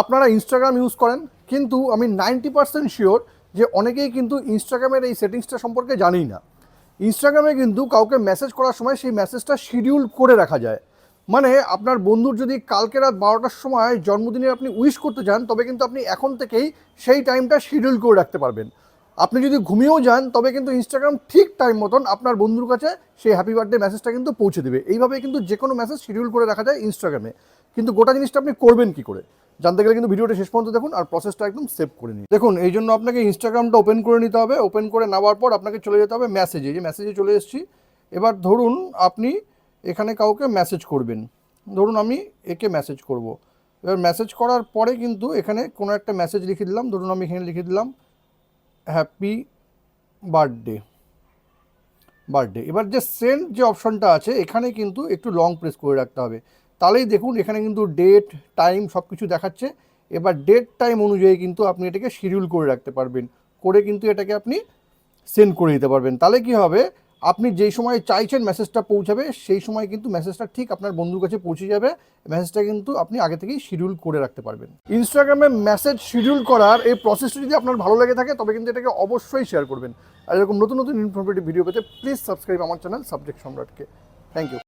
আপনারা Instagram use করেন, কিন্তু আমি 90% শিওর যে অনেকেই কিন্তু ইনস্টাগ্রামের এই সেটিংসটা সম্পর্কে জানেই না। ইনস্টাগ্রামে কিন্তু কাউকে মেসেজ করার সময় সেই মেসেজটা শিডিউল করে রাখা যায়। মানে আপনার বন্ধুর যদি কালকে রাত 12টার সময় জন্মদিনে আপনি উইশ করতে চান, তবে কিন্তু আপনি এখন থেকেই সেই টাইমটা শিডিউল করে রাখতে পারবেন। আপনি যদি ঘুমিয়েও যান, তবে কিন্তু ইনস্টাগ্রাম ঠিক টাইম মতন আপনার বন্ধুর কাছে সেই হ্যাপি বার্থডে মেসেজটা কিন্তু পৌঁছে দেবে। এইভাবে কিন্তু যে কোনো মেসেজ শিডিউল করে রাখা যায় ইনস্টাগ্রামে। কিন্তু গোটা জিনিসটা আপনি করবেন কী করে জানতে গেলে কিন্তু ভিডিওটা শেষ পর্যন্ত দেখুন, আর প্রসেসটা একদম সেভ করে নিন। দেখুন, এই জন্য আপনাকে ইনস্টাগ্রামটা ওপেন করে নিতে হবে। ওপেন করে নেওয়ার পর আপনাকে চলে যেতে হবে মেসেজে। যে মেসেজে চলে এসেছি। এবার ধরুন আপনি এখানে কাউকে মেসেজ করবেন। ধরুন আমি একে মেসেজ করব। এবার মেসেজ করার পরে কিন্তু এখানে কোনো একটা মেসেজ লিখে দিলাম। ধরুন আমি এখানে লিখে দিলাম হ্যাপি বার্থডে। এবার যে সেন্ড যে অপশনটা আছে, এখানে কিন্তু একটু লং প্রেস করে রাখতে হবে। তাহলেই দেখুন এখানে কিন্তু ডেট, টাইম সব কিছু দেখাচ্ছে। এবার ডেট টাইম অনুযায়ী কিন্তু আপনি এটাকে শিডিউল করে রাখতে পারবেন, করে কিন্তু এটাকে আপনি সেন্ড করে দিতে পারবেন। তাহলে কি হবে, আপনি যেই সময় চাইছেন মেসেজটা পৌঁছাবে, সেই সময় কিন্তু মেসেজটা ঠিক আপনার বন্ধুর কাছে পৌঁছে যাবে। মেসেজটা কিন্তু আপনি আগে থেকেই শিডিউল করে রাখতে পারবেন। ইনস্টাগ্রামে মেসেজ শিডিউল করার এই প্রসেসটা যদি আপনার ভালো লেগে থাকে, তবে কিন্তু এটাকে অবশ্যই শেয়ার করবেন। আর এরকম নতুন নতুন ইনফরমেটিভ ভিডিও পেতে প্লিজ সাবস্ক্রাইব আমার চ্যানেল সাবজেক্ট সম্রাটকে। Thank you.